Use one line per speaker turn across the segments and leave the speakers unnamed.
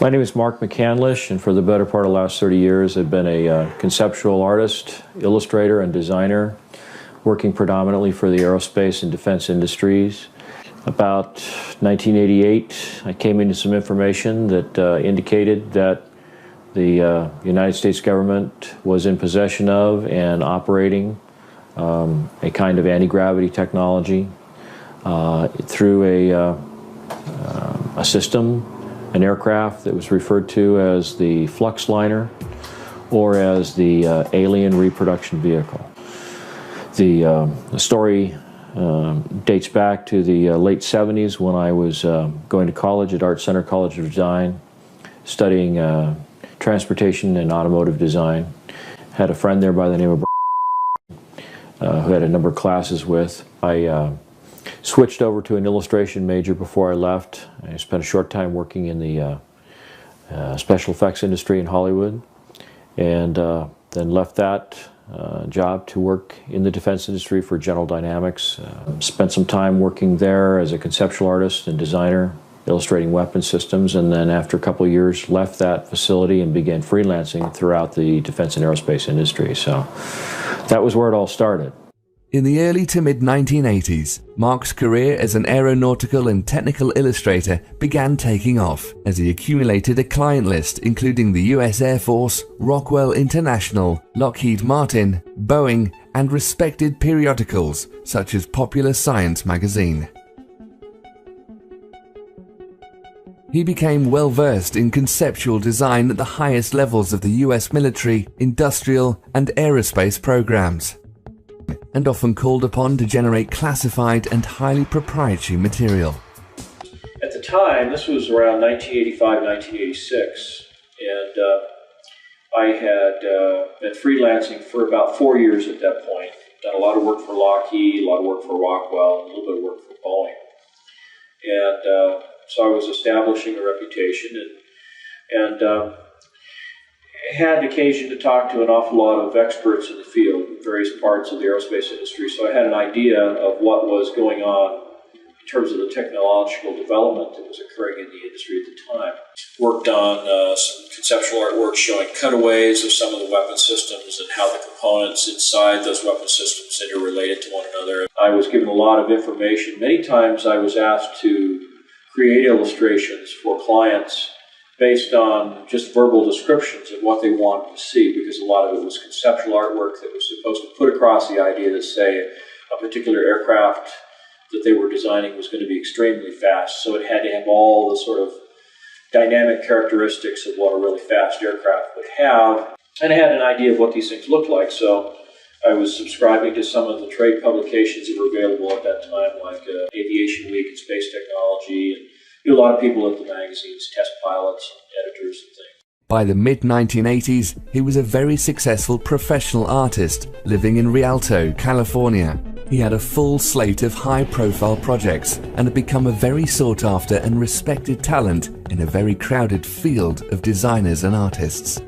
My name is Mark McCandlish, and for the better part of the last 30 years I've been a conceptual artist, illustrator, and designer, working predominantly for the aerospace and defense industries. About 1988, I came into some information that indicated that the United States government was in possession of and operating a kind of anti-gravity technology through a system, an aircraft that was referred to as the flux liner or as the alien reproduction vehicle. The story dates back to the late 70s when I was going to college at Art Center College of Design, studying transportation and automotive design. Had a friend there by the name of who had a number of classes with. I switched over to an illustration major before I left. I spent a short time working in the special effects industry in Hollywood, and then left that job to work in the defense industry for General Dynamics. Spent some time working there as a conceptual artist and designer, illustrating weapon systems, and then after a couple of years left that facility and began freelancing throughout the defense and aerospace industry. So that was where it all started.
In the early to mid-1980s, Mark's career as an aeronautical and technical illustrator began taking off as he accumulated a client list including the US Air Force, Rockwell International, Lockheed Martin, Boeing, and respected periodicals such as Popular Science magazine. He became well-versed in conceptual design at the highest levels of the US military, industrial, and aerospace programs, and often called upon to generate classified and highly proprietary material.
At the time, this was around 1985, 1986, and I had been freelancing for about 4 years at that point. Done a lot of work for Lockheed, a lot of work for Rockwell, and a little bit of work for Boeing. And so I was establishing a reputation, and had occasion to talk to an awful lot of experts in the field, in various parts of the aerospace industry, so I had an idea of what was going on in terms of the technological development that was occurring in the industry at the time. Worked on some conceptual artwork showing cutaways of some of the weapon systems and how the components inside those weapon systems interrelated to one another. I was given a lot of information. Many times I was asked to create illustrations for clients based on just verbal descriptions of what they wanted to see, because a lot of it was conceptual artwork that was supposed to put across the idea that, say, a particular aircraft that they were designing was going to be extremely fast, so it had to have all the sort of dynamic characteristics of what a really fast aircraft would have, and I had an idea of what these things looked like, so I was subscribing to some of the trade publications that were available at that time, like Aviation Week and Space Technology, and a lot of people at the magazines, test pilots, editors, and things.
By the mid-1980s, he was a very successful professional artist living in Rialto, California. He had a full slate of high-profile projects and had become a very sought-after and respected talent in a very crowded field of designers and artists.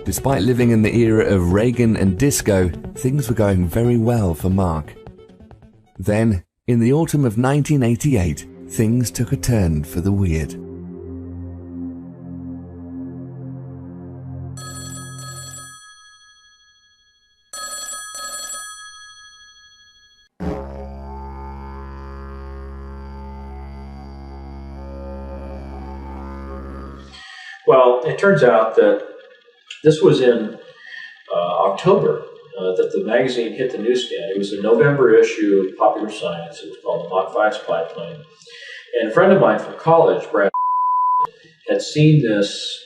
Despite living in the era of Reagan and disco, things were going very well for Mark. Then, in the autumn of 1988, things took a turn for the weird.
Well, it turns out that this was in October that the magazine hit the newsstand. It was a November issue of Popular Science. It was called the Mach 5 Spy Plane. And a friend of mine from college, Brad, had seen this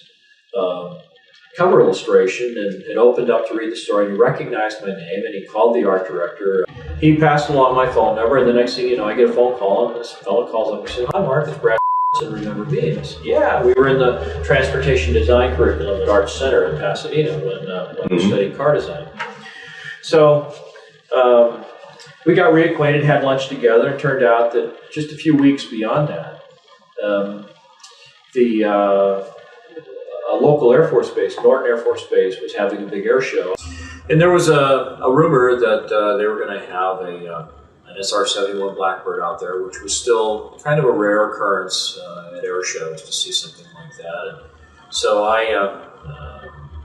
cover illustration and opened up to read the story, and he recognized my name, and he called the art director. He passed along my phone number, and the next thing you know, I get a phone call, and this fellow calls up and said, "Hi, Mark, it's Brad. And remember me?" And I said, "Yeah, we were in the transportation design curriculum at Art Center in Pasadena when we studied car design." So we got reacquainted, had lunch together, and turned out that just a few weeks beyond that, a local Air Force base, Norton Air Force Base, was having a big air show. And there was a rumor that they were going to have an
SR-71 Blackbird out there, which was still kind of a rare occurrence at air shows to see something like that. And so I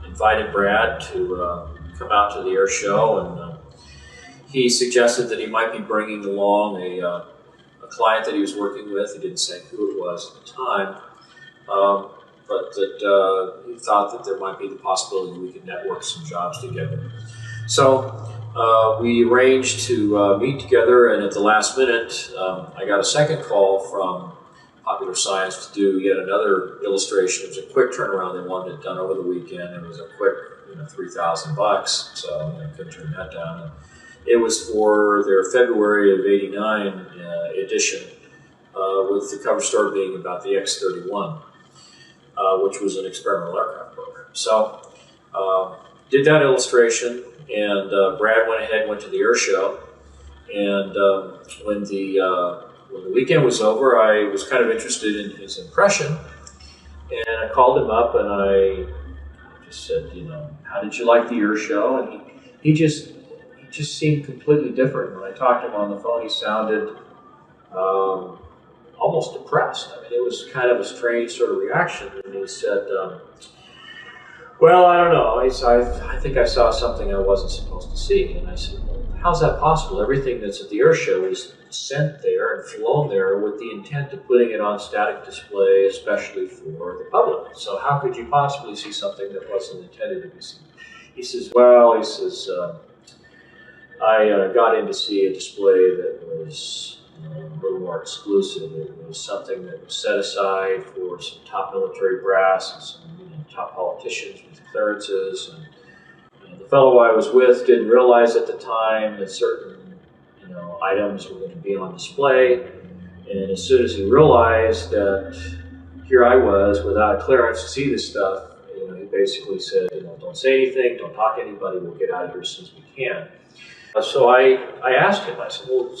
invited Brad to come out to the air show, and he suggested that he might be bringing along a client that he was working with. He didn't say who it was at the time, but that he thought that there might be the possibility we could network some jobs together. So we arranged to meet together, and at the last minute, I got a second call from Popular Science to do yet another illustration. It was a quick turnaround. They wanted it done over the weekend. It was a quick, $3,000, so I couldn't turn that down. And it was for their February of '89 edition, with the cover story being about the X-31, which was an experimental aircraft program. So did that illustration, and Brad went ahead and went to the air show. And when the weekend was over, I was kind of interested in his impression, and I called him up and I just said, how did you like the air show? And he just seemed completely different. When I talked to him on the phone, he sounded almost depressed. I mean, it was kind of a strange sort of reaction. And he said, well, I don't know. I think I saw something I wasn't supposed to see. And I said, well, how's that possible? Everything that's at the air show is sent there and flown there with the intent of putting it on static display, especially for the public. So how could you possibly see something that wasn't intended to be seen? He says, well, I got in to see a display that was a little more exclusive. It was something that was set aside for some top military brass and some top politicians with clearances. And the fellow I was with didn't realize at the time that certain items were going to be on display. And as soon as he realized that here I was without a clearance to see this stuff, he basically said, don't say anything, don't talk to anybody, we'll get out of here as soon as we can. So I asked him, I said, well,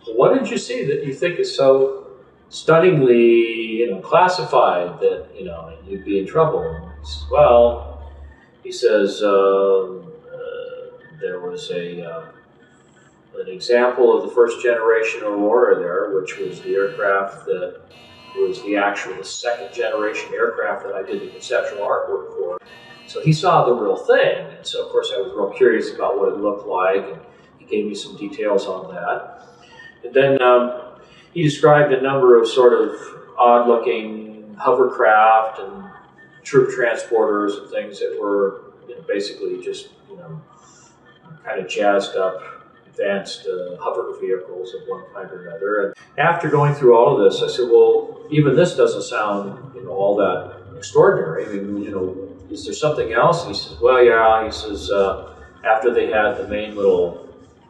what did you see that you think is so stunningly, classified that, you'd be in trouble? And he says, well, he says, there was an example of the first generation Aurora there, which was the aircraft that was the second generation aircraft that I did the conceptual artwork for. So he saw the real thing. And so, of course, I was real curious about what it looked like. And he gave me some details on that. And then he described a number of sort of odd-looking hovercraft and troop transporters and things that were basically just kind of jazzed up, advanced hover vehicles of one kind or another. And after going through all of this, I said, well, even this doesn't sound all that extraordinary. I mean, is there something else? And he says, well, yeah. He says, after they had the main little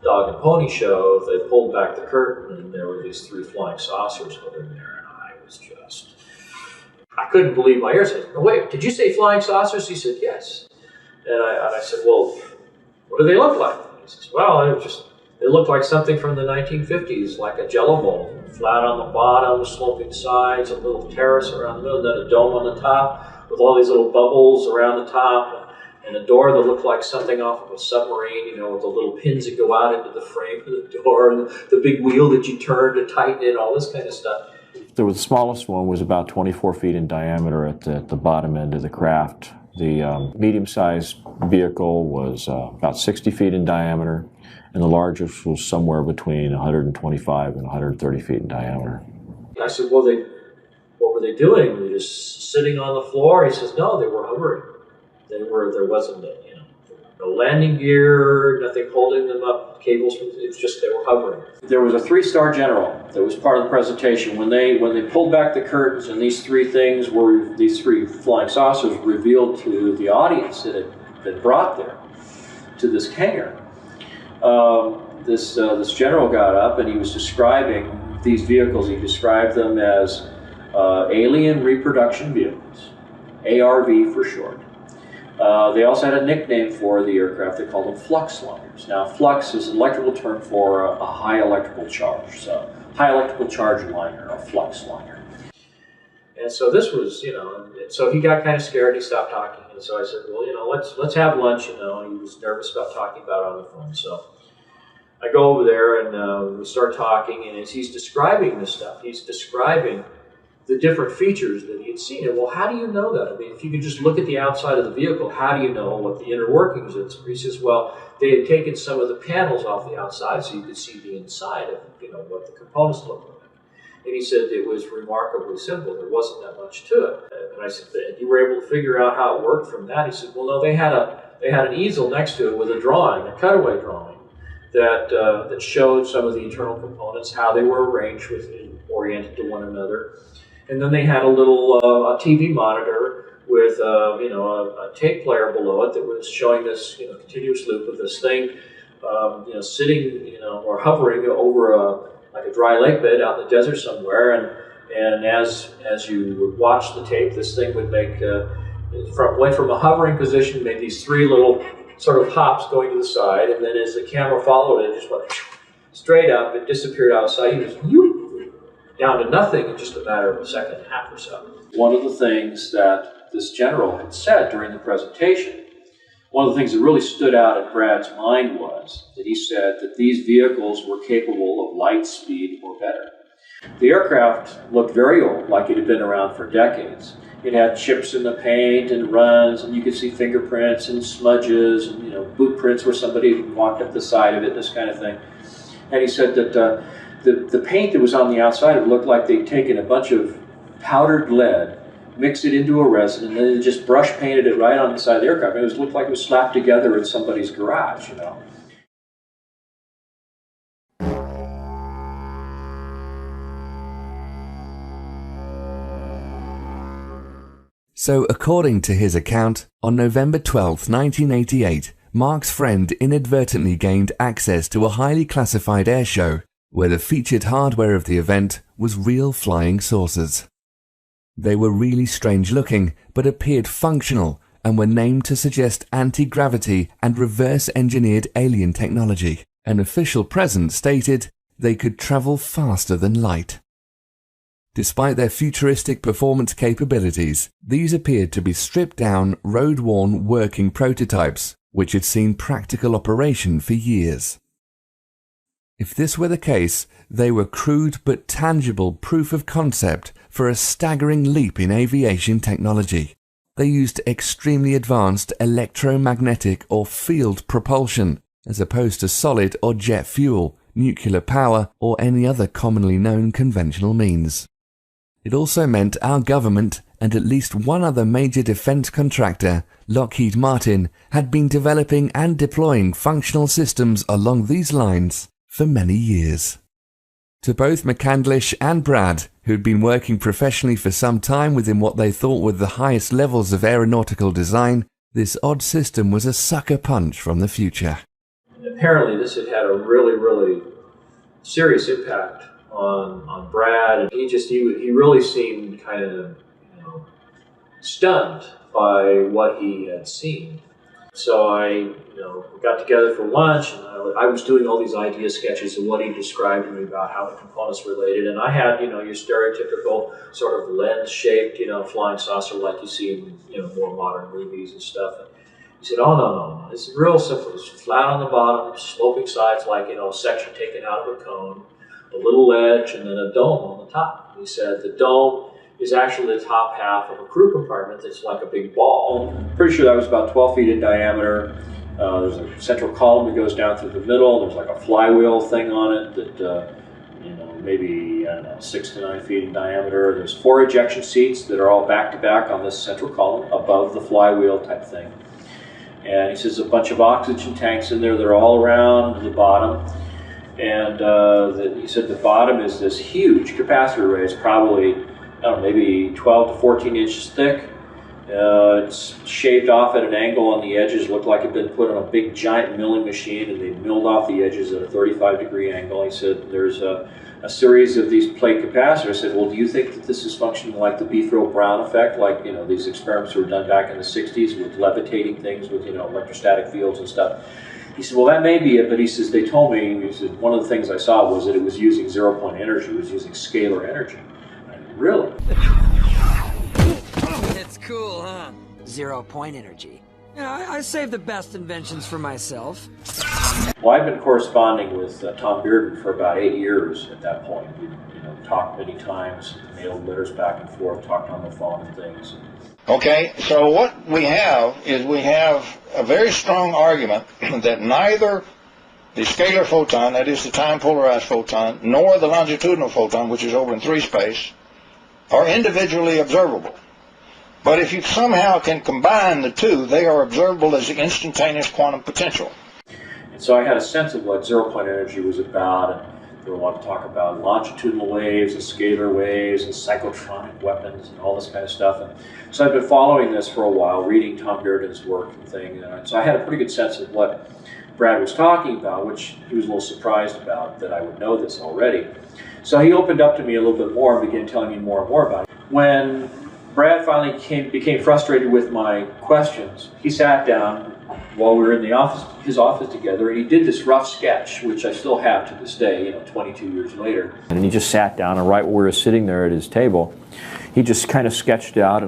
dog and pony show, they pulled back the curtain and there were these 3 flying saucers hovering there. And I couldn't believe my ears. I said, no, wait, did you say flying saucers? He said, yes. And I said, well, what do they look like? He says, well, it looked like something from the 1950s, like a jello bowl, flat on the bottom, sloping sides, a little terrace around the middle, then a dome on the top with all these little bubbles around the top, and a door that looked like something off of a submarine, with the little pins that go out into the frame of the door, and the big wheel that you turn to tighten it, all this kind of stuff.
The smallest one was about 24 feet in diameter at the bottom end of the craft. The medium-sized vehicle was about 60 feet in diameter, and the largest was somewhere between 125 and 130 feet in diameter.
I said, well, what were they doing? Were they just sitting on the floor? He says, no, they were hovering. There wasn't no landing gear, nothing holding them up, cables. It's just they were hovering.
There was a 3-star general that was part of the presentation. When they pulled back the curtains and these 3 flying saucers revealed to the audience that brought there to this hangar, this general got up and he was describing these vehicles. He described them as alien reproduction vehicles, ARV for short. They also had a nickname for the aircraft. They called them flux liners. Now, flux is an electrical term for a high electrical charge. So, high electrical charge liner, a flux liner.
And so this was, so he got kind of scared. He stopped talking. And so I said, well, let's have lunch. He was nervous about talking about it on the phone. So I go over there and we start talking, and as he's describing this stuff, he's describing the different features that he had seen. And well, how do you know that? I mean, if you could just look at the outside of the vehicle, how do you know what the inner workings is? He says, well, they had taken some of the panels off the outside so you could see the inside of, what the components looked like. And he said it was remarkably simple. There wasn't that much to it. And I said, and you were able to figure out how it worked from that? He said, well, no, they had an easel next to it with a drawing, a cutaway drawing, that showed some of the internal components, how they were arranged oriented to one another. And then they had a little a TV monitor with a tape player below it that was showing this continuous loop of this thing sitting or hovering over like a dry lake bed out in the desert somewhere. And as you would watch the tape, this thing would went from a hovering position, made these three little sort of hops going to the side, and then as the camera followed it, just went straight up and disappeared outside. He was down to nothing in just a matter of a second and a half or so. One of the things that this general had said during the presentation, one of the things that really stood out in Brad's mind was that he said that these vehicles were capable of light speed or better. The aircraft looked very old, like it had been around for decades. It had chips in the paint and runs, and you could see fingerprints and smudges and boot prints where somebody walked up the side of it, this kind of thing. And he said that the paint that was on the outside, it looked like they'd taken a bunch of powdered lead, mixed it into a resin, and then just brush painted it right on the side of the aircraft. It looked like it was slapped together in somebody's garage,
So, according to his account, on November 12, 1988, Mark's friend inadvertently gained access to a highly classified airshow where the featured hardware of the event was real flying saucers. They were really strange looking, but appeared functional and were named to suggest anti-gravity and reverse-engineered alien technology. An official present stated they could travel faster than light. Despite their futuristic performance capabilities, these appeared to be stripped-down, road-worn working prototypes, which had seen practical operation for years. If this were the case, they were crude but tangible proof of concept for a staggering leap in aviation technology. They used extremely advanced electromagnetic or field propulsion, as opposed to solid or jet fuel, nuclear power, or any other commonly known conventional means. It also meant our government and at least one other major defense contractor, Lockheed Martin, had been developing and deploying functional systems along these lines for many years. To both McCandlish and Brad, who'd been working professionally for some time within what they thought were the highest levels of aeronautical design, this odd system was a sucker punch from the future.
Apparently this had had a really, really serious impact on Brad, and he really seemed kind of stunned by what he had seen. So we got together for lunch, and I was doing all these idea sketches of what he described to me about how the components related, and I had your stereotypical sort of lens-shaped flying saucer like you see in more modern movies and stuff. And he said, "Oh no, this is real simple. It's flat on the bottom, sloping sides like a section taken out of a cone, a little ledge, and then a dome on the top." He said the dome is actually the top half of a crew compartment that's like a big ball.
I'm pretty sure that was about 12 feet in diameter. There's a central column that goes down through the middle. There's like a flywheel thing on it that, maybe, 6 to 9 feet in diameter. There's 4 ejection seats that are all back to back on this central column above the flywheel type thing. And he says a bunch of oxygen tanks in there. They're all around the bottom. And he said the bottom is this huge capacitor array. It's probably, maybe 12 to 14 inches thick. It's shaved off at an angle on the edges. Looked like it had been put on a big giant milling machine, and they milled off the edges at a 35-degree angle. He said there's a series of these plate capacitors. I said, well, do you think that this is functioning like the Beefrel-Brown effect, like these experiments were done back in the 60s with levitating things with electrostatic fields and stuff? He said, well, that may be it, but he says, they told me, he said, one of the things I saw was that it was using zero-point energy. It was using scalar energy. Really?
It's cool, huh? 0-point energy. I save the best inventions for myself.
Well, I've been corresponding with Tom Bearden for about 8 years at that point. We, talked many times, mailed letters back and forth, talked on the phone and things.
Okay, so what we have is we have a very strong argument that neither the scalar photon, that is the time-polarized photon, nor the longitudinal photon, which is over in 3 space, are individually observable. But if you somehow can combine the two, they are observable as the instantaneous quantum potential.
And so I had a sense of what zero-point energy was about, and they want to talk about longitudinal waves and scalar waves and cyclotronic weapons and all this kind of stuff. And so I've been following this for a while, reading Tom Bearden's work and things. And so I had a pretty good sense of what Brad was talking about, which he was a little surprised about that I would know this already. So he opened up to me a little bit more and began telling me more and more about it. When Brad finally became frustrated with my questions, he sat down while we were in his office together, and he did this rough sketch, which I still have to this day, 22 years later.
And he just sat down, and right where we were sitting there at his table, he just kind of sketched out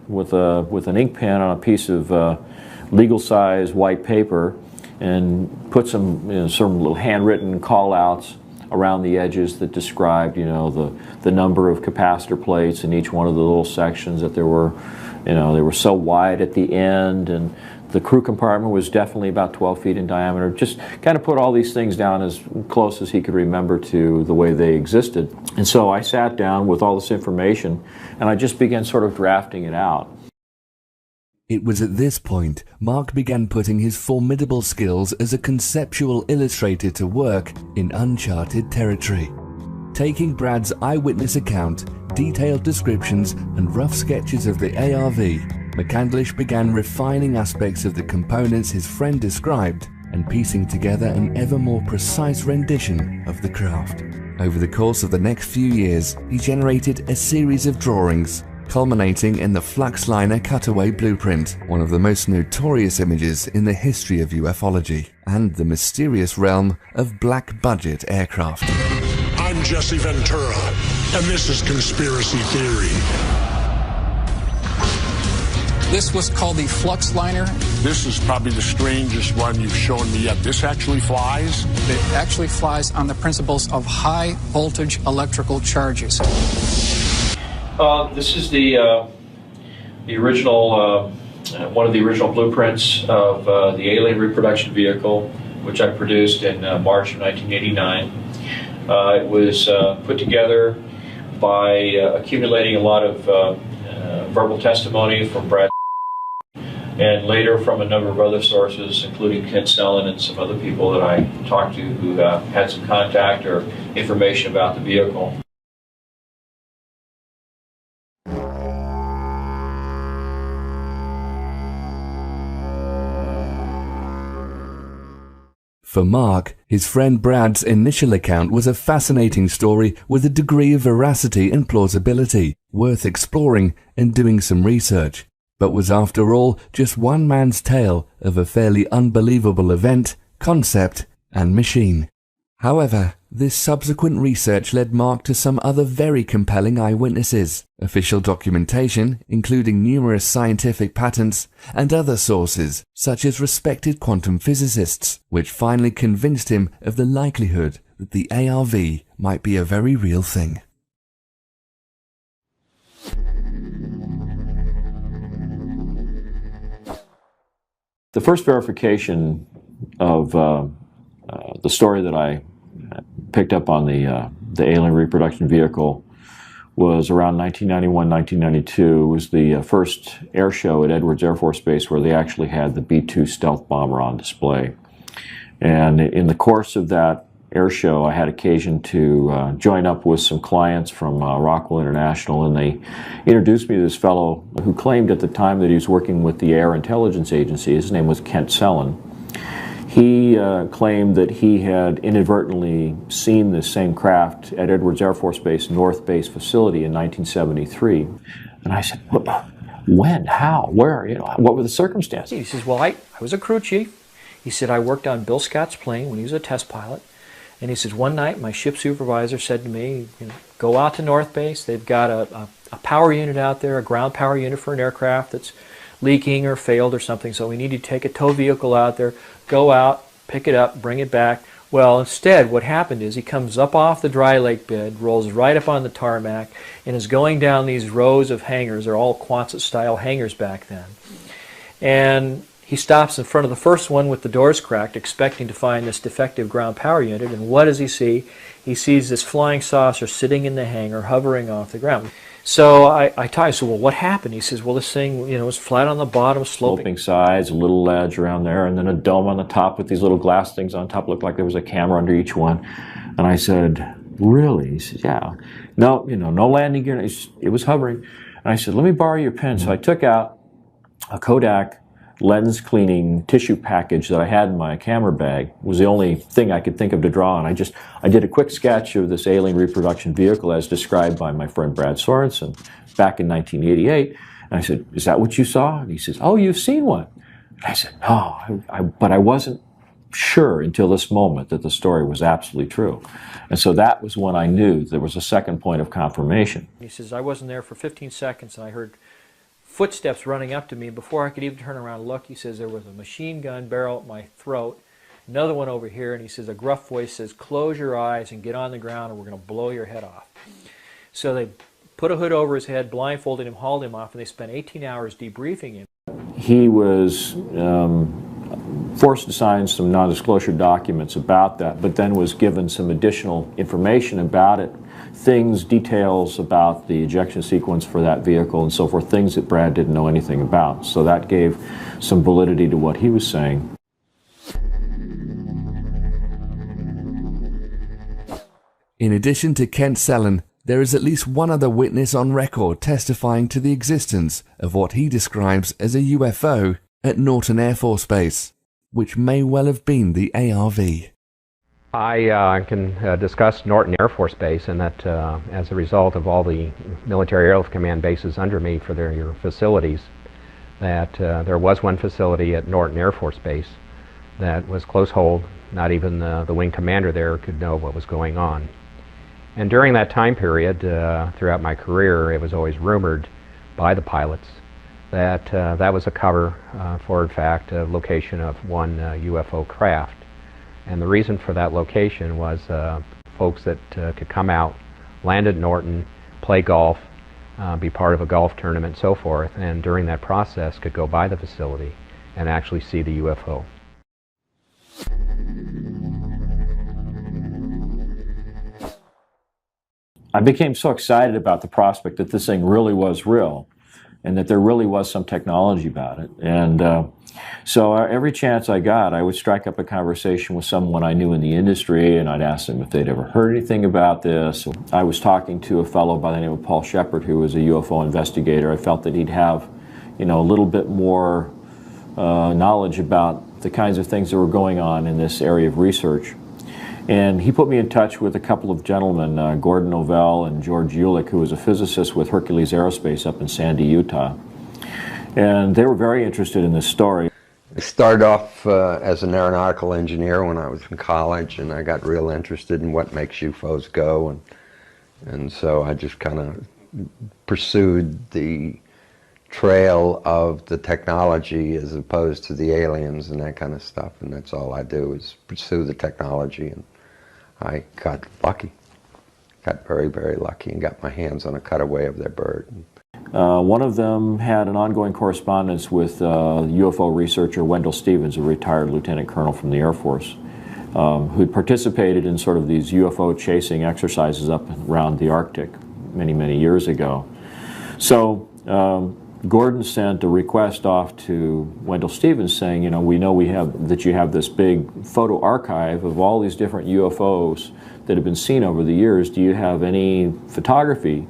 with an ink pen on a piece of legal-size white paper, and put some some little handwritten call-outs around the edges that described the number of capacitor plates in each one of the little sections, that there were they were so wide at the end, and the crew compartment was definitely about 12 feet in diameter. Just kind of put all these things down as close as he could remember to the way they existed. And so I sat down with all this information, and I just began sort of drafting it out.
It was at this point Mark began putting his formidable skills as a conceptual illustrator to work in uncharted territory. Taking Brad's eyewitness account, detailed descriptions and rough sketches of the ARV, McCandlish began refining aspects of the components his friend described and piecing together an ever more precise rendition of the craft. Over the course of the next few years, he generated a series of drawings, culminating in the Fluxliner cutaway blueprint, one of the most notorious images in the history of ufology, and the mysterious realm of black-budget aircraft.
I'm Jesse Ventura, and this is Conspiracy Theory.
This was called the Fluxliner.
This is probably the strangest one you've shown me yet. This actually flies?
It actually flies on the principles of high voltage electrical charges.
This is the original, one of the original blueprints of the alien reproduction vehicle, which I produced in March of 1989. It was put together by accumulating a lot of verbal testimony from Brad and later from a number of other sources, including Kent Sellen and some other people that I talked to who had some contact or information about the vehicle.
For Mark, his friend Brad's initial account was a fascinating story with a degree of veracity and plausibility, worth exploring and doing some research, but was after all just one man's tale of a fairly unbelievable event, concept, and machine. However, this subsequent research led Mark to some other very compelling eyewitnesses, official documentation, including numerous scientific patents, and other sources, such as respected quantum physicists, which finally convinced him of the likelihood that the ARV might be a very real thing.
The first verification of the story that I picked up on the alien reproduction vehicle was around 1991, 1992. It was the first air show at Edwards Air Force Base where they actually had the B-2 stealth bomber on display. And in the course of that air show, I had occasion to join up with some clients from Rockwell International, and they introduced me to this fellow who claimed at the time that he was working with the Air Intelligence Agency. His name was Kent Sellen. He claimed that he had inadvertently seen this same craft at Edwards Air Force Base North Base facility in 1973. And I said, when, how, where, what were the circumstances?
He says, well, I was a crew chief. He said, I worked on Bill Scott's plane when he was a test pilot. And he says, one night my ship supervisor said to me, go out to North Base. They've got a power unit out there, a ground power unit for an aircraft that's leaking or failed or something. So we need to take a tow vehicle out there, go out, pick it up, bring it back. Well, instead, what happened is he comes up off the dry lake bed, rolls right up on the tarmac, and is going down these rows of hangars. They're all Quonset-style hangars back then. And he stops in front of the first one with the doors cracked, expecting to find this defective ground power unit. And what does he see? He sees this flying saucer sitting in the hangar, hovering off the ground. So I tell him, so well, what happened? He says, well, this thing, was flat on the bottom, sloping
sides, a little ledge around there, and then a dome on the top with these little glass things on top. Looked like there was a camera under each one. And I said, really? He said, yeah. No, no landing gear. It was hovering. And I said, let me borrow your pen. So I took out a Kodak lens cleaning tissue package that I had in my camera bag. It was the only thing I could think of to draw on. I did a quick sketch of this alien reproduction vehicle as described by my friend Brad Sorensen back in 1988. And I said, is that what you saw? And he says, oh, you've seen one. And I said, no, but I wasn't sure until this moment that the story was absolutely true. And so that was when I knew there was a second point of confirmation.
He says, I wasn't there for 15 seconds and I heard footsteps running up to me. Before I could even turn around and look, he says, there was a machine gun barrel at my throat, another one over here, and he says, a gruff voice says, close your eyes and get on the ground or we're going to blow your head off. So they put a hood over his head, blindfolded him, hauled him off, and they spent 18 hours debriefing him.
He was forced to sign some non-disclosure documents about that, but then was given some additional information about it, details about the ejection sequence for that vehicle and so forth, things that Brad didn't know anything about. So that gave some validity to what he was saying.
In addition to Kent Sellen, there is at least one other witness on record testifying to the existence of what he describes as a UFO at Norton Air Force Base, which may well have been the ARV.
I can discuss Norton Air Force Base, and that as a result of all the military airlift command bases under me for their facilities, that there was one facility at Norton Air Force Base that was close hold. Not even the wing commander there could know what was going on. And during that time period, throughout my career, it was always rumored by the pilots that that was a cover for, in fact, a location of one UFO craft. And the reason for that location was folks that could come out, land at Norton, play golf, be part of a golf tournament, and so forth, and during that process could go by the facility and actually see the UFO.
I became so excited about the prospect that this thing really was real and that there really was some technology about it. And so every chance I got, I would strike up a conversation with someone I knew in the industry, and I'd ask them if they'd ever heard anything about this. I was talking to a fellow by the name of Paul Shepard, who was a UFO investigator. I felt that he'd have, a little bit more knowledge about the kinds of things that were going on in this area of research. And he put me in touch with a couple of gentlemen, Gordon Ovell and George Ulick, who was a physicist with Hercules Aerospace up in Sandy, Utah. And they were very interested in this story.
I started off as an aeronautical engineer when I was in college, and I got real interested in what makes UFOs go. And so I just kind of pursued the trail of the technology as opposed to the aliens and that kind of stuff. And that's all I do is pursue the technology. And I got lucky, got very, very lucky, and got my hands on a cutaway of their bird.
One of them had an ongoing correspondence with UFO researcher Wendell Stevens, a retired lieutenant colonel from the Air Force, who'd participated in sort of these UFO chasing exercises up around the Arctic many, many years ago. So Gordon sent a request off to Wendell Stevens saying, we know that you have this big photo archive of all these different UFOs that have been seen over the years. Do you have any photography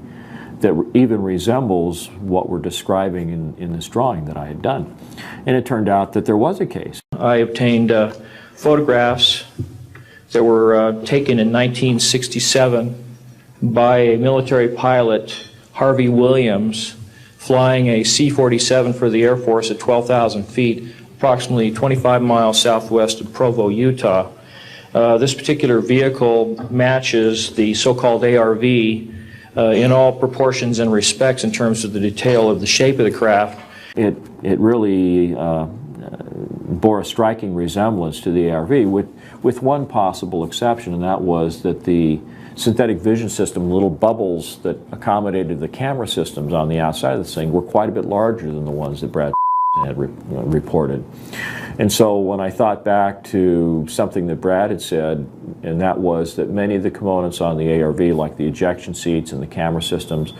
that even resembles what we're describing in this drawing that I had done? And it turned out that there was a case.
I obtained photographs that were taken in 1967 by a military pilot, Harvey Williams, flying a C-47 for the Air Force at 12,000 feet, approximately 25 miles southwest of Provo, Utah. This particular vehicle matches the so-called ARV in all proportions and respects in terms of the detail of the shape of the craft.
It really bore a striking resemblance to the ARV, with one possible exception, and that was that the synthetic vision system, little bubbles that accommodated the camera systems on the outside of this thing, were quite a bit larger than the ones that Brad had reported. And so when I thought back to something that Brad had said, and that was that many of the components on the ARV, like the ejection seats and the camera systems,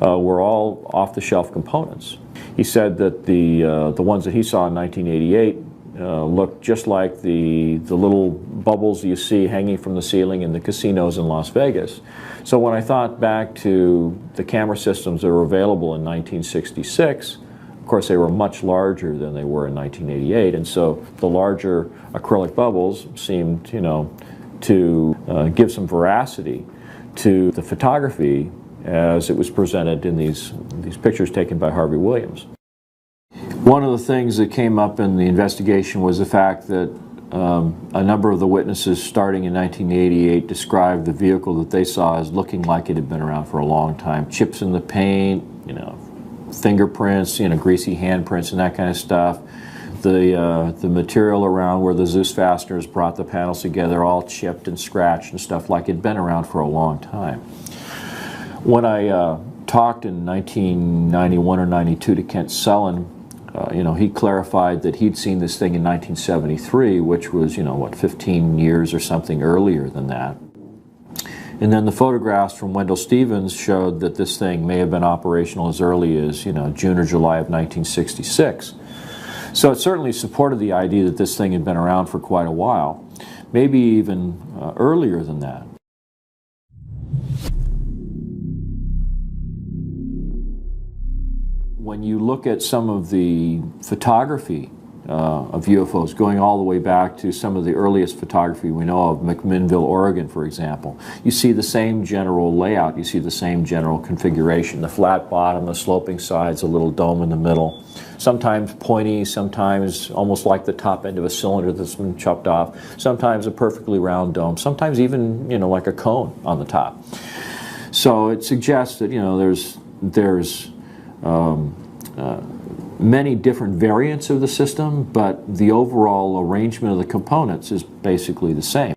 were all off-the-shelf components. He said that the ones that he saw in 1988 looked just like the little bubbles you see hanging from the ceiling in the casinos in Las Vegas. So when I thought back to the camera systems that were available in 1966, of course they were much larger than they were in 1988, and so the larger acrylic bubbles seemed, you know, to give some veracity to the photography as it was presented in these pictures taken by Harvey Williams. One of the things that came up in the investigation was the fact that a number of the witnesses starting in 1988 described the vehicle that they saw as looking like it had been around for a long time. Chips in the paint, you know, fingerprints, you know, greasy handprints and that kind of stuff. The material around where the Zeus fasteners brought the panels together all chipped and scratched and stuff like it had been around for a long time. When I talked in 1991 or 92 to Kent Sullen, you know, he clarified that he'd seen this thing in 1973, which was, you know, what, 15 years or something earlier than that. And then the photographs from Wendell Stevens showed that this thing may have been operational as early as, you know, June or July of 1966. So it certainly supported the idea that this thing had been around for quite a while, maybe even earlier than that. When you look at some of the photography of UFOs, going all the way back to some of the earliest photography we know of, McMinnville, Oregon, for example, you see the same general layout, you see the same general configuration, the flat bottom, the sloping sides, a little dome in the middle, sometimes pointy, sometimes almost like the top end of a cylinder that's been chopped off, sometimes a perfectly round dome, sometimes even, you know, like a cone on the top. So it suggests that, you know, there's many different variants of the system, but the overall arrangement of the components is basically the same.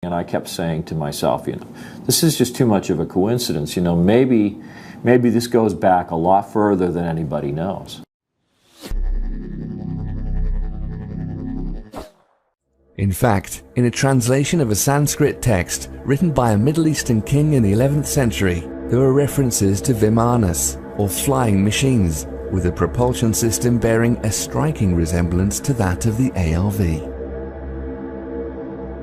And I kept saying to myself, you know, this is just too much of a coincidence. You know, maybe this goes back a lot further than anybody knows.
In fact, in a translation of a Sanskrit text written by a Middle Eastern king in the 11th century, there were references to Vimanas, or flying machines, with a propulsion system bearing a striking resemblance to that of the ARV.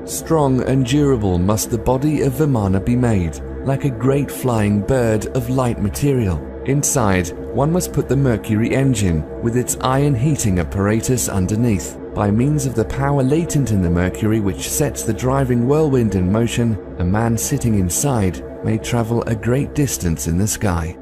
Strong and durable must the body of Vimana be made, like a great flying bird of light material. Inside, one must put the Mercury engine, with its iron heating apparatus underneath. By means of the power latent in the Mercury which sets the driving whirlwind in motion, a man sitting inside may travel a great distance in the sky.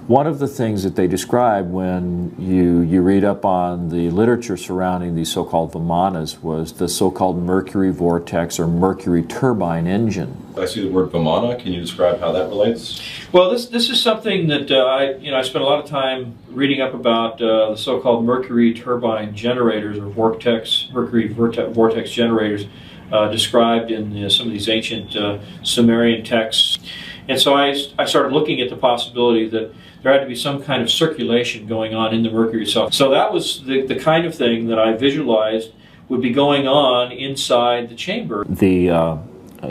One of the things that they described when you read up on the literature surrounding these so-called Vimanas was the so-called Mercury vortex or Mercury turbine engine.
I see the word Vimana. Can you describe how that relates?
Well, this is something that I spent a lot of time reading up about the so-called Mercury turbine generators or Mercury vortex generators described in some of these ancient Sumerian texts. And so I started looking at the possibility that there had to be some kind of circulation going on in the Mercury itself. So that was the kind of thing that I visualized would be going on inside the chamber.
The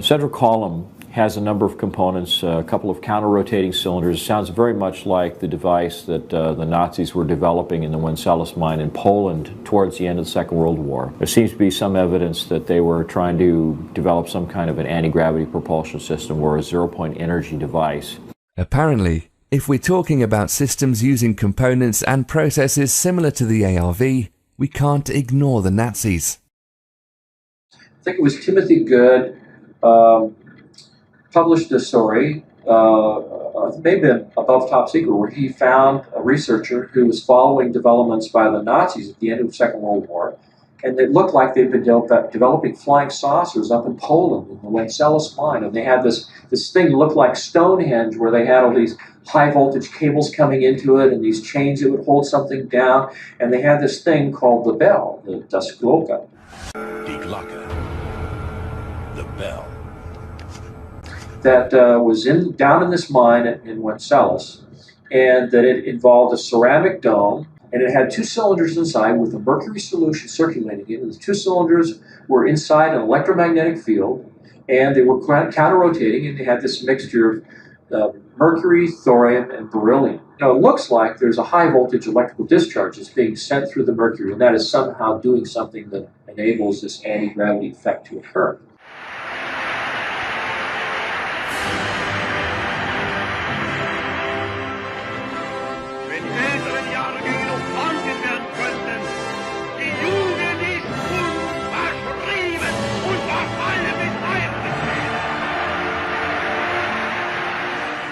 central column has a number of components, a couple of counter-rotating cylinders. It sounds very much like the device that the Nazis were developing in the Wenceslaus mine in Poland towards the end of the Second World War. There seems to be some evidence that they were trying to develop some kind of an anti-gravity propulsion system or a zero-point energy device.
Apparently, if we're talking about systems using components and processes similar to the ARV, we can't ignore the Nazis.
I think it was Timothy Good published a story, maybe above top secret, where he found a researcher who was following developments by the Nazis at the end of the Second World War, and it looked like they'd been developing flying saucers up in Poland in the Wenceslaus mine, and they had this thing that looked like Stonehenge, where they had all these high voltage cables coming into it and these chains that would hold something down, and they had this thing called the bell, the Das Glocke.
Die Glocke. The bell.
That was down in this mine in Wenceslaus, and that it involved a ceramic dome, and it had two cylinders inside with a mercury solution circulating in it. The two cylinders were inside an electromagnetic field, and they were counter-rotating, and they had this mixture of mercury, thorium, and beryllium. Now, it looks like there's a high-voltage electrical discharge that's being sent through the mercury, and that is somehow doing something that enables this anti-gravity effect to occur.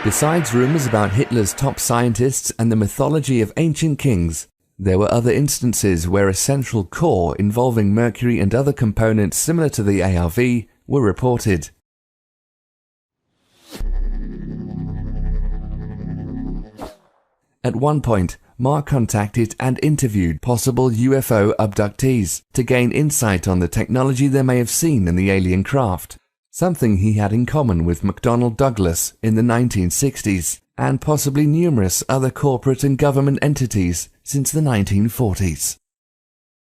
Besides rumours about Hitler's top scientists and the mythology of ancient kings, there were other instances where a central core involving mercury and other components similar to the ARV were reported. At one point, Mark contacted and interviewed possible UFO abductees to gain insight on the technology they may have seen in the alien craft, something he had in common with McDonnell Douglas in the 1960s, and possibly numerous other corporate and government entities since the 1940s.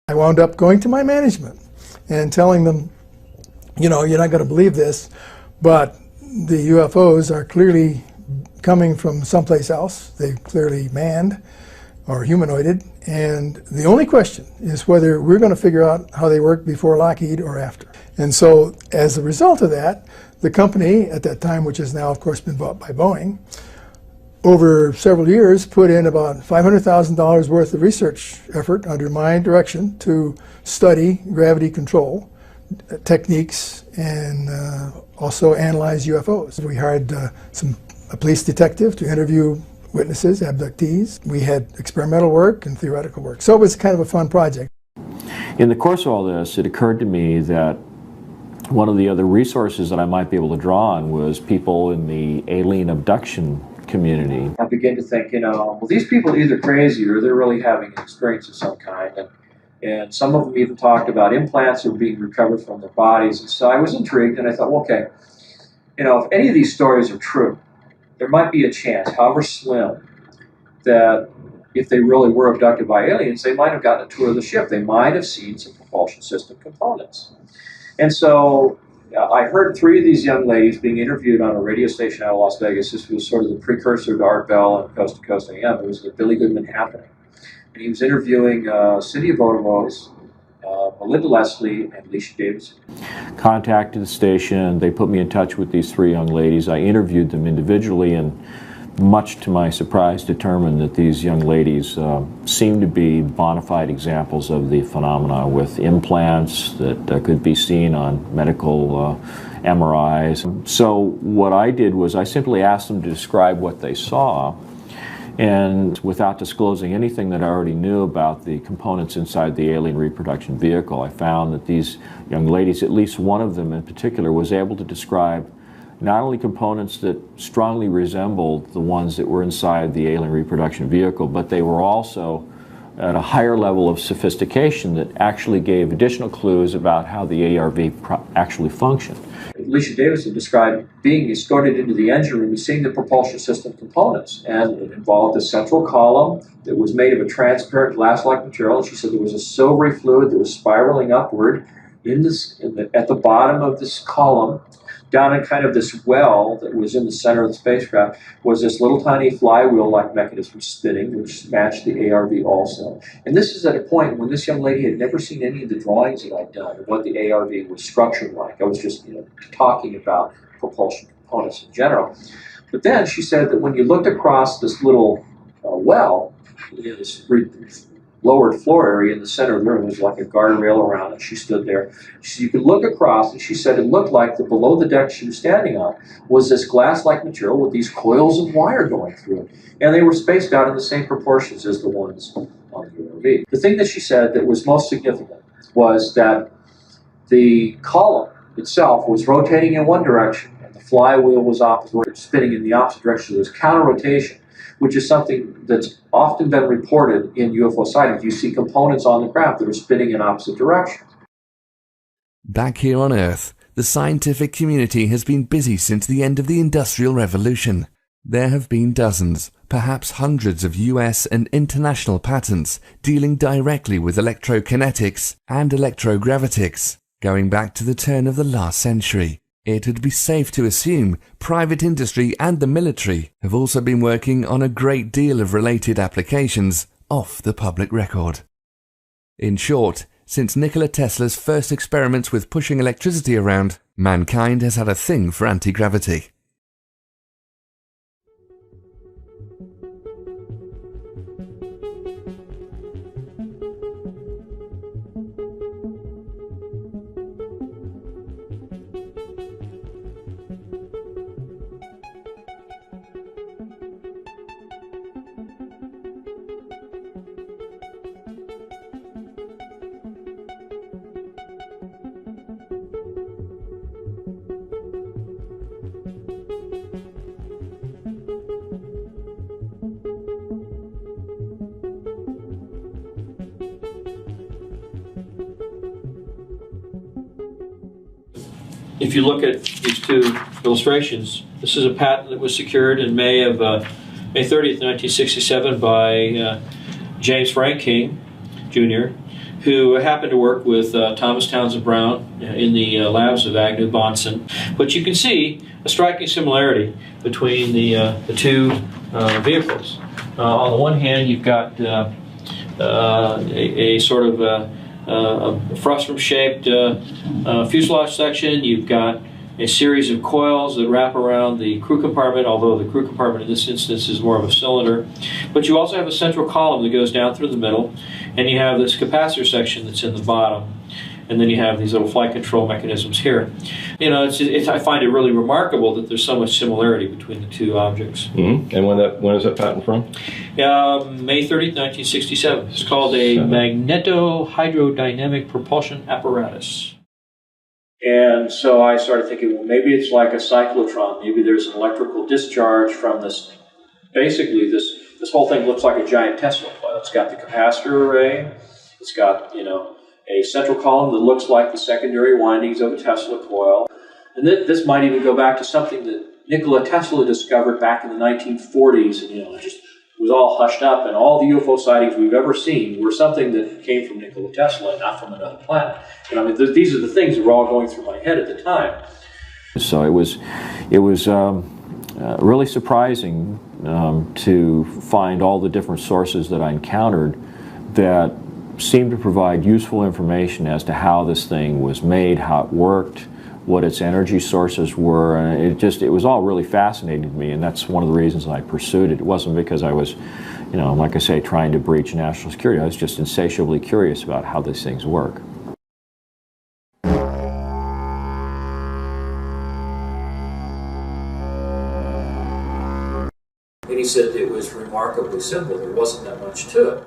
I wound up going to my management and telling them, you know, you're not going to believe this, but the UFOs are clearly coming from someplace else. They're clearly manned or humanoided, and the only question is whether we're going to figure out how they work before Lockheed or after. And so as a result of that, the company at that time, which has now of course been bought by Boeing, over several years put in about $500,000 worth of research effort under my direction to study gravity control techniques and also analyze UFOs. We hired a police detective to interview witnesses, abductees. We had experimental work and theoretical work. So it was kind of a fun project.
In the course of all this, it occurred to me that one of the other resources that I might be able to draw on was people in the alien abduction community.
I began to think, you know, well, these people are either crazy or they're really having an experience of some kind. And some of them even talked about implants that were being recovered from their bodies. And so I was intrigued, and I thought, well, okay, you know, if any of these stories are true, there might be a chance, however slim, that if they really were abducted by aliens, they might have gotten a tour of the ship. They might have seen some propulsion system components. And so I heard three of these young ladies being interviewed on a radio station out of Las Vegas. This was sort of the precursor to Art Bell and Coast to Coast AM. It was the Billy Goodman Happening. And he was interviewing Cindy Vodovos, Melinda Leslie, and Alicia Davidson.
Contacted the station. They put me in touch with these three young ladies. I interviewed them individually, and much to my surprise determined that these young ladies seemed to be bona fide examples of the phenomena, with implants that could be seen on medical MRIs. So what I did was I simply asked them to describe what they saw, and without disclosing anything that I already knew about the components inside the alien reproduction vehicle, I found that these young ladies, at least one of them in particular, was able to describe not only components that strongly resembled the ones that were inside the alien reproduction vehicle, but they were also at a higher level of sophistication that actually gave additional clues about how the ARV actually functioned.
Alicia Davidson described being escorted into the engine room and seeing the propulsion system components. And it involved a central column that was made of a transparent glass-like material. And she said there was a silvery fluid that was spiraling upward at the bottom of this column, down in kind of this well that was in the center of the spacecraft, was this little tiny flywheel-like mechanism spinning, which matched the ARV also. And this is at a point when this young lady had never seen any of the drawings that I'd done of what the ARV was structured like. I was just talking about propulsion components in general. But then she said that when you looked across this little well, this lowered floor area in the center of the room, was like a guardrail around it. She stood there. You could look across, and she said it looked like that below the deck she was standing on was this glass-like material with these coils of wire going through it. And they were spaced out in the same proportions as the ones on the UAV. The thing that she said that was most significant was that the column itself was rotating in one direction, and the flywheel was spinning in the opposite direction. There was counter-rotation, which is something that's often been reported in UFO sightings. You see components on the craft that are spinning in opposite directions.
Back here on Earth, the scientific community has been busy since the end of the Industrial Revolution. There have been dozens, perhaps hundreds of US and international patents dealing directly with electrokinetics and electrogravitics, going back to the turn of the last century. It would be safe to assume private industry and the military have also been working on a great deal of related applications off the public record. In short, since Nikola Tesla's first experiments with pushing electricity around, mankind has had a thing for anti-gravity.
If you look at these two illustrations, this is a patent that was secured in May 30th, 1967 by James Frank King, Jr., who happened to work with Thomas Townsend Brown in the labs of Agnew Bonson. But you can see a striking similarity between the two vehicles. On the one hand, you've got a sort of a frustrum-shaped fuselage section. You've got a series of coils that wrap around the crew compartment, although the crew compartment in this instance is more of a cylinder. But you also have a central column that goes down through the middle, and you have this capacitor section that's in the bottom. And then you have these little flight control mechanisms here. You know, I find it really remarkable that there's so much similarity between the two objects.
Mm-hmm. And when is that patent from?
May 30th, 1967. It's called a magneto-hydrodynamic propulsion apparatus. And so I started thinking, well, maybe it's like a cyclotron. Maybe there's an electrical discharge from this. Basically, this whole thing looks like a giant Tesla coil. It's got the capacitor array. It's got, a central column that looks like the secondary windings of a Tesla coil. And this might even go back to something that Nikola Tesla discovered back in the 1940s, and it just was all hushed up, and all the UFO sightings we've ever seen were something that came from Nikola Tesla and not from another planet. And these are the things that were all going through my head at the time.
So it was really surprising to find all the different sources that I encountered that seemed to provide useful information as to how this thing was made, how it worked, what its energy sources were, and it was all really fascinating to me, and that's one of the reasons I pursued it. It wasn't because I was, like I say, trying to breach national security. I was just insatiably curious about how these things work.
And he said it was remarkably simple. There wasn't that much to it.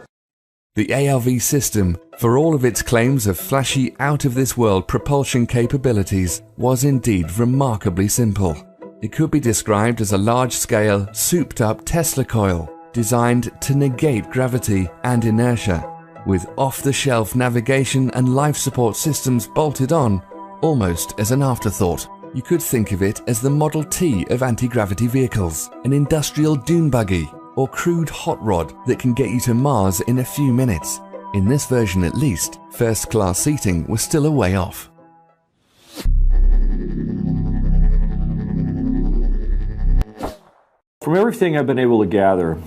The ARV system, for all of its claims of flashy, out-of-this-world propulsion capabilities, was indeed remarkably simple. It could be described as a large-scale, souped-up Tesla coil, designed to negate gravity and inertia, with off-the-shelf navigation and life support systems bolted on, almost as an afterthought. You could think of it as the Model T of anti-gravity vehicles, an industrial dune buggy, or crude hot rod that can get you to Mars in a few minutes. In this version at least, first-class seating was still a way off.
From everything I've been able to gather,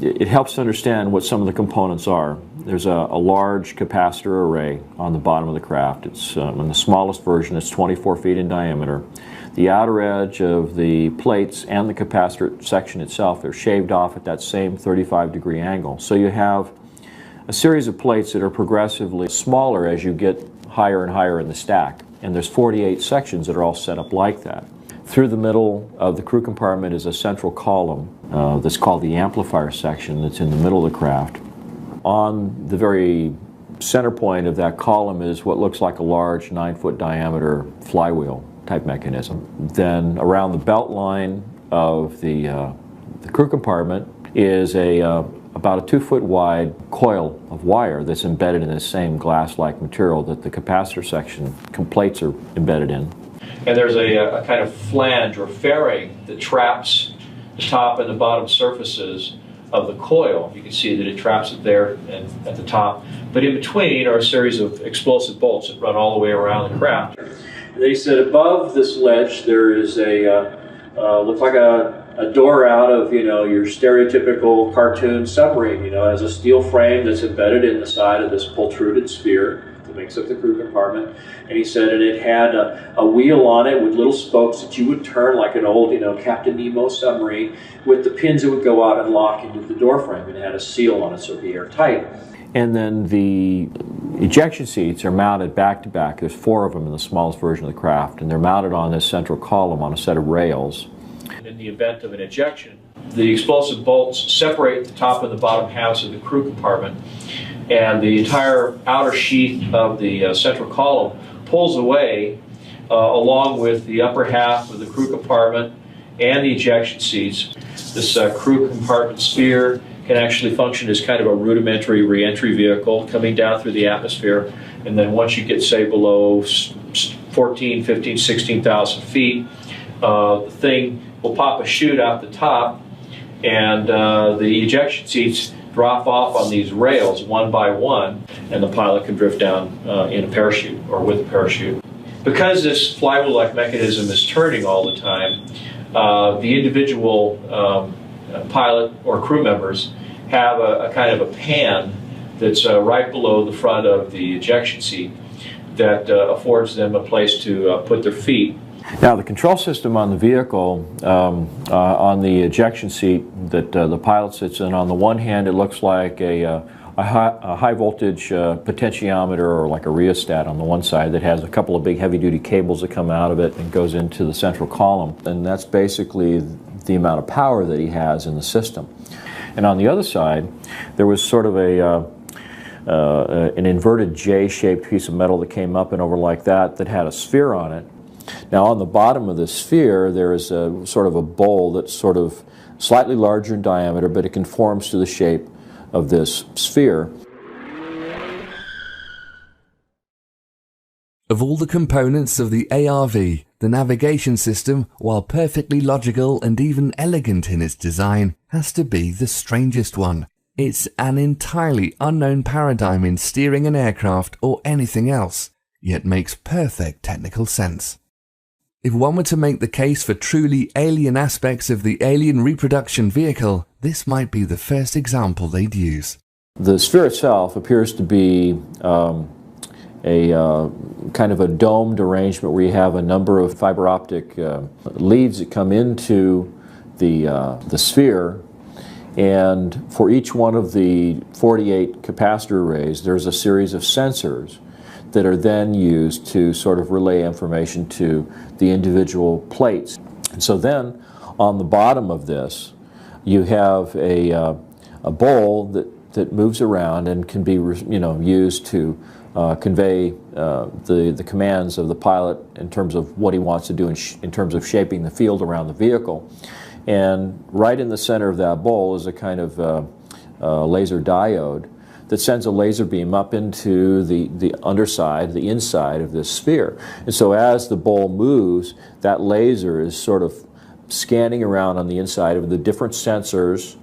it helps to understand what some of the components are. There's a large capacitor array on the bottom of the craft. It's in the smallest version, it's 24 feet in diameter. The outer edge of the plates and the capacitor section itself, they're shaved off at that same 35-degree angle. So you have a series of plates that are progressively smaller as you get higher and higher in the stack. And there's 48 sections that are all set up like that. Through the middle of the crew compartment is a central column that's called the amplifier section that's in the middle of the craft. On the very center point of that column is what looks like a large 9-foot diameter flywheel type mechanism. Then around the belt line of the crew compartment is about a 2-foot wide coil of wire that's embedded in the same glass-like material that the capacitor section plates are embedded in. And there's a kind of flange or fairing that traps the top and the bottom surfaces of the coil. You can see that it traps it there and at the top. But in between are a series of explosive bolts that run all the way around the craft.
They said above this ledge there is looks like a door out of, your stereotypical cartoon submarine, has a steel frame that's embedded in the side of this protruded sphere that makes up the crew compartment. And he said, and it had a wheel on it with little spokes that you would turn like an old, Captain Nemo submarine, with the pins that would go out and lock into the door frame, and it had a seal on it so it'd be airtight.
And then the ejection seats are mounted back to back. There's 4 of them in the smallest version of the craft, and they're mounted on this central column on a set of rails.
In the event of an ejection, the explosive bolts separate the top and the bottom halves of the crew compartment, and the entire outer sheath of the central column pulls away along with the upper half of the crew compartment and the ejection seats. This crew compartment sphere can actually function as kind of a rudimentary re-entry vehicle coming down through the atmosphere, and then once you get, say, below 14, 15, 16,000 feet, the thing will pop a chute out the top, and the ejection seats drop off on these rails one by one, and the pilot can drift down in a parachute or with a parachute. Because this flywheel-like mechanism is turning all the time, the individual pilot or crew members have a kind of a pan that's right below the front of the ejection seat that affords them a place to put their feet.
Now, the control system on the vehicle, on the ejection seat that the pilot sits in, on the one hand it looks like a high voltage potentiometer or like a rheostat on the one side that has a couple of big heavy duty cables that come out of it and goes into the central column, and that's basically the amount of power that he has in the system. And on the other side there was sort of an inverted J-shaped piece of metal that came up and over like that had a sphere on it. Now, on the bottom of the sphere there is a sort of a bowl that's sort of slightly larger in diameter, but it conforms to the shape of this sphere.
Of all the components of the ARV, the navigation system, while perfectly logical and even elegant in its design, has to be the strangest one. It's an entirely unknown paradigm in steering an aircraft or anything else, yet makes perfect technical sense. If one were to make the case for truly alien aspects of the alien reproduction vehicle, this might be the first example they'd use.
The sphere itself appears to be a kind of a domed arrangement where you have a number of fiber optic leads that come into the sphere, and for each one of the 48 capacitor arrays there's a series of sensors that are then used to sort of relay information to the individual plates. And so then on the bottom of this you have a bowl that moves around and can be used to convey the commands of the pilot in terms of what he wants to do in terms of shaping the field around the vehicle. And right in the center of that bowl is a kind of laser diode that sends a laser beam up into the underside, the inside of this sphere. And so as the bowl moves, that laser is sort of scanning around on the inside of the different sensors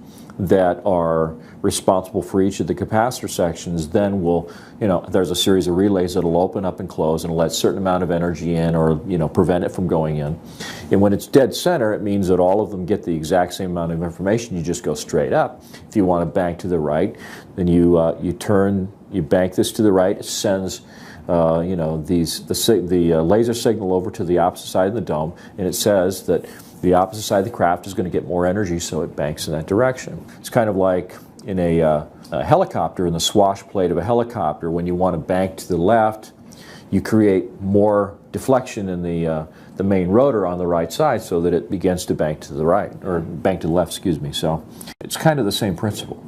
that are responsible for each of the capacitor sections then will, there's a series of relays that will open up and close and let a certain amount of energy in, or prevent it from going in. And when it's dead center, it means that all of them get the exact same amount of information. You just go straight up. If you want to bank to the right, then you bank this to the right. It sends the laser signal over to the opposite side of the dome, and it says that the opposite side of the craft is going to get more energy, so it banks in that direction. It's kind of like in a helicopter, in the swash plate of a helicopter. When you want to bank to the left, you create more deflection in the main rotor on the right side so that it begins to bank to the right, or bank to the left, excuse me. So it's kind of the same principle.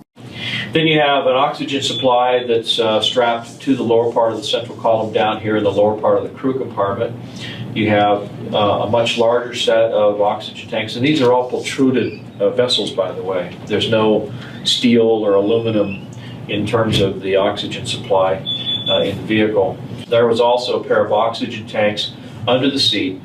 Then you have an oxygen supply that's strapped to the lower part of the central column down here in the lower part of the crew compartment. You have a much larger set of oxygen tanks, and these are all protruded vessels, by the way. There's no steel or aluminum in terms of the oxygen supply in the vehicle. There was also a pair of oxygen tanks under the seat,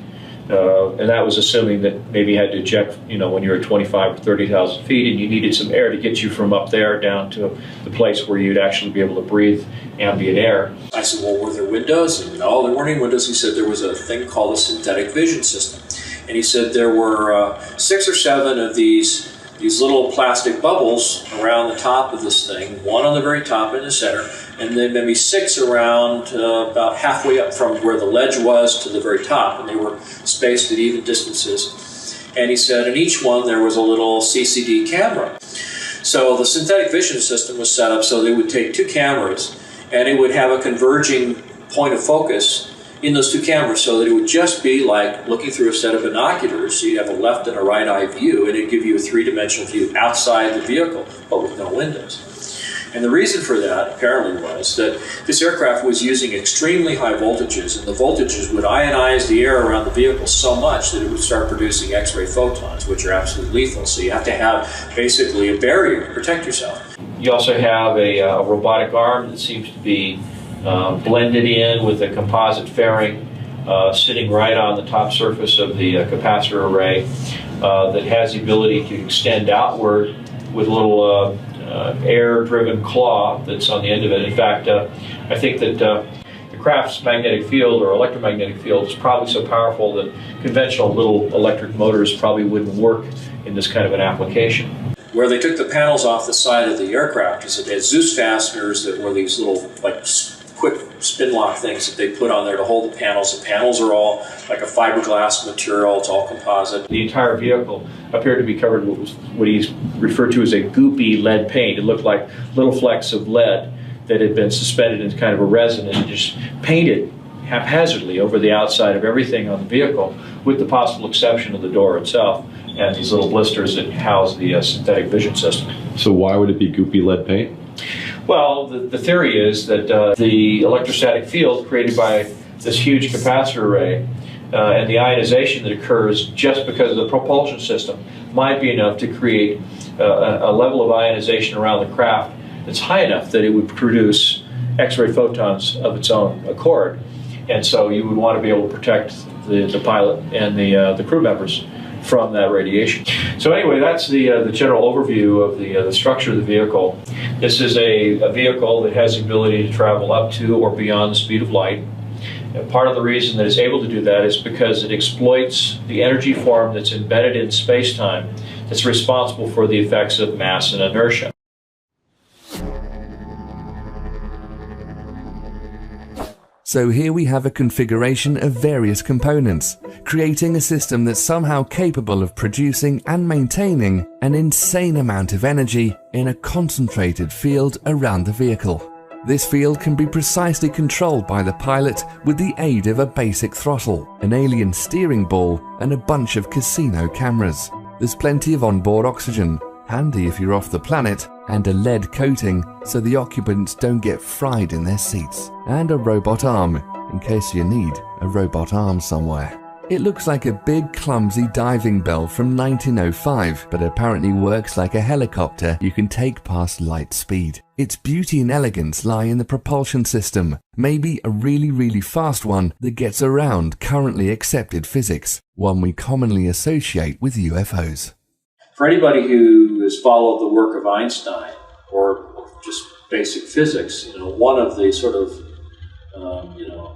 and that was assuming that maybe you had to eject, when you were 25 or 30,000 feet, and you needed some air to get you from up there down to the place where you'd actually be able to breathe ambient air. I said, well, were there windows? And no, there weren't any windows. He said there was a thing called a synthetic vision system. And he said there were 6 or 7 of these little plastic bubbles around the top of this thing, one on the very top in the center, and then maybe 6 around about halfway up from where the ledge was to the very top, and they were spaced at even distances. And he said in each one there was a little CCD camera. So the synthetic vision system was set up so they would take 2 cameras, and it would have a converging point of focus in those 2 cameras, so that it would just be like looking through a set of binoculars. So you'd have a left and a right eye view, and it'd give you a 3-dimensional view outside the vehicle, but with no windows. And the reason for that, apparently, was that this aircraft was using extremely high voltages, and the voltages would ionize the air around the vehicle so much that it would start producing X-ray photons, which are absolutely lethal. So you have to have basically a barrier to protect yourself. You also have a robotic arm that seems to be blended in with a composite fairing sitting right on the top surface of the capacitor array that has the ability to extend outward with a little air-driven claw that's on the end of it. In fact, I think that the craft's magnetic field or electromagnetic field is probably so powerful that conventional little electric motors probably wouldn't work in this kind of an application. Where they took the panels off the side of the aircraft is that they had Zeus fasteners that were these little, like, quick spin lock things that they put on there to hold the panels. The panels are all like a fiberglass material, it's all composite. The entire vehicle appeared to be covered with what he's referred to as a goopy lead paint. It looked like little flecks of lead that had been suspended in kind of a resin and just painted haphazardly over the outside of everything on the vehicle, with the possible exception of the door itself and these little blisters that house the synthetic vision system.
So why would it be goopy lead paint?
Well, the theory is that the electrostatic field created by this huge capacitor array and the ionization that occurs just because of the propulsion system might be enough to create a level of ionization around the craft that's high enough that it would produce X-ray photons of its own accord. And so you would want to be able to protect the pilot and the crew members from that radiation. So anyway, that's the general overview of the structure of the vehicle. This is a vehicle that has the ability to travel up to or beyond the speed of light. And part of the reason that it's able to do that is because it exploits the energy form that's embedded in space-time that's responsible for the effects of mass and inertia.
So here we have a configuration of various components, creating a system that's somehow capable of producing and maintaining an insane amount of energy in a concentrated field around the vehicle. This field can be precisely controlled by the pilot with the aid of a basic throttle, an alien steering ball, and a bunch of casino cameras. There's plenty of onboard oxygen, handy if you're off the planet, and a lead coating so the occupants don't get fried in their seats, and a robot arm in case you need a robot arm somewhere. It looks like a big clumsy diving bell from 1905, but apparently works like a helicopter you can take past light speed. Its beauty and elegance lie in the propulsion system, maybe a really fast one that gets around currently accepted physics, one we commonly associate with UFOs.
For anybody who has followed the work of Einstein or just basic physics, one of the sort of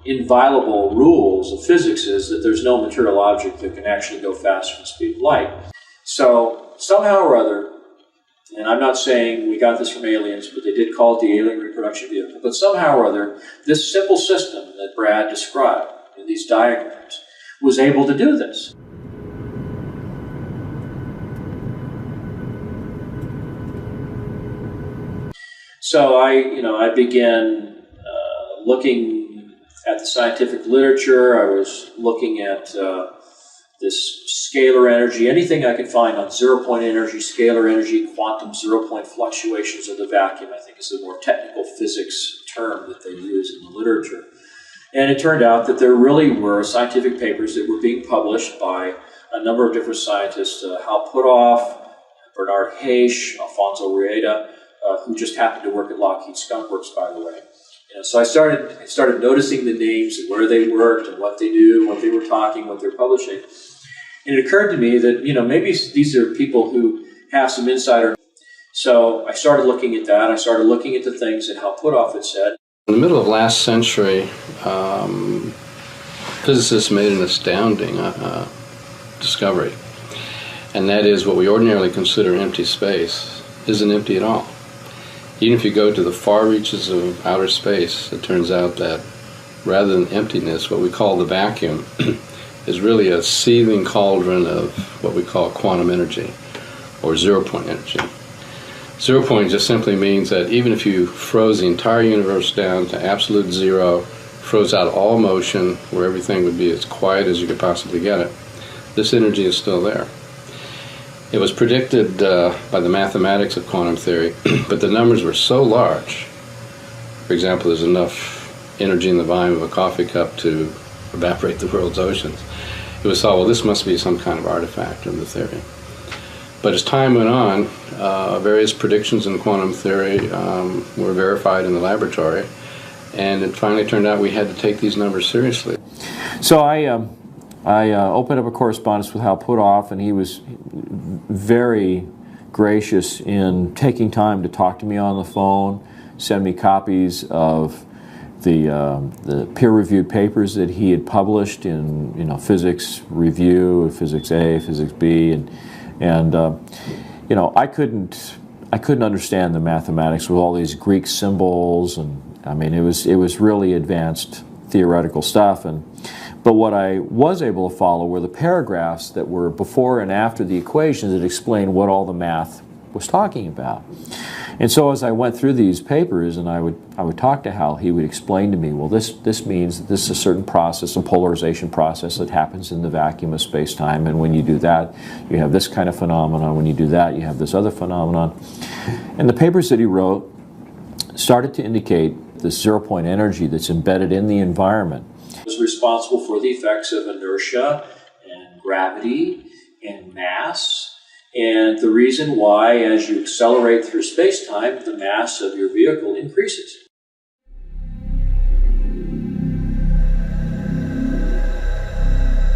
inviolable rules of physics is that there's no material object that can actually go faster than the speed of light. So somehow or other, and I'm not saying we got this from aliens, but they did call it the alien reproduction vehicle, but somehow or other, this simple system that Brad described in these diagrams was able to do this. So I began looking at the scientific literature. I was looking at this scalar energy, anything I could find on zero-point energy, scalar energy, quantum zero-point fluctuations of the vacuum, I think is the more technical physics term that they use in the literature. And it turned out that there really were scientific papers that were being published by a number of different scientists, Hal Puthoff, Bernard Heish, Alfonso Rueda, who just happened to work at Lockheed Skunk Works, by the way. So I started noticing the names and where they worked and what they do, what they were talking, what they're publishing. And it occurred to me that, maybe these are people who have some insider. So I started looking at that. I started looking at the things that Hal Puthoff had said.
In the middle of last century, physicists made an astounding discovery. And that is what we ordinarily consider empty space isn't empty at all. Even if you go to the far reaches of outer space, it turns out that rather than emptiness, what we call the vacuum is really a seething cauldron of what we call quantum energy, or zero-point energy. Zero-point just simply means that even if you froze the entire universe down to absolute zero, froze out all motion, where everything would be as quiet as you could possibly get it, this energy is still there. It was predicted by the mathematics of quantum theory, but the numbers were so large. For example, there's enough energy in the volume of a coffee cup to evaporate the world's oceans. It was thought, well, this must be some kind of artifact in the theory. But as time went on, various predictions in quantum theory were verified in the laboratory, and it finally turned out we had to take these numbers seriously.
So I opened up a correspondence with Hal Puthoff, and he was very gracious in taking time to talk to me on the phone, send me copies of the peer-reviewed papers that he had published in Physics Review, Physics A, Physics B, and I couldn't understand the mathematics with all these Greek symbols, and I mean it was really advanced theoretical stuff. But what I was able to follow were the paragraphs that were before and after the equations that explained what all the math was talking about. And so as I went through these papers and I would talk to Hal, he would explain to me, well, this means that this is a certain process, a polarization process that happens in the vacuum of space-time, and when you do that, you have this kind of phenomenon. When you do that, you have this other phenomenon. And the papers that he wrote started to indicate this zero-point energy that's embedded in the environment.
Was responsible for the effects of inertia and gravity and mass, and the reason why as you accelerate through space-time, the mass of your vehicle increases.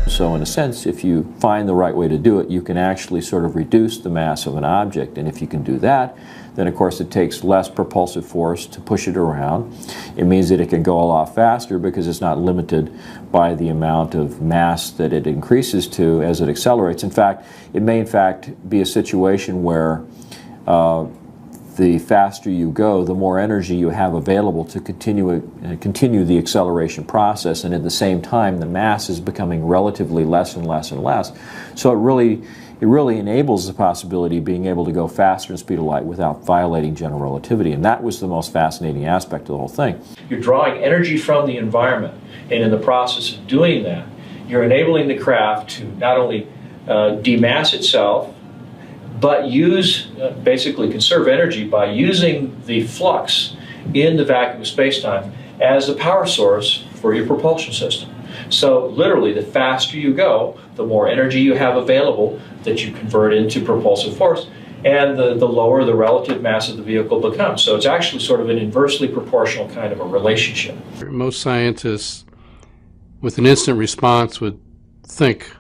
So in a sense, if you find the right way to do it, you can actually sort of reduce the mass of an object. And if you can do that, then of course it takes less propulsive force to push it around. It means that it can go a lot faster because it's not limited by the amount of mass that it increases to as it accelerates. In fact, it may in fact be a situation where the faster you go, the more energy you have available to continue the acceleration process, and at the same time the mass is becoming relatively less and less and less. So it really enables the possibility of being able to go faster than the speed of light without violating general relativity, and that was the most fascinating aspect of the whole thing.
You're drawing energy from the environment, and in the process of doing that, you're enabling the craft to not only demass itself, but basically conserve energy by using the flux in the vacuum of space-time as the power source for your propulsion system. So literally, the faster you go, the more energy you have available that you convert into propulsive force, and the lower the relative mass of the vehicle becomes. So it's actually sort of an inversely proportional kind of a relationship.
Most scientists, with an instant response, would think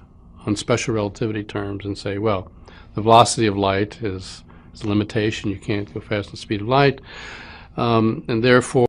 on special relativity terms and say, well, the velocity of light is a limitation. You can't go faster than the speed of light, and therefore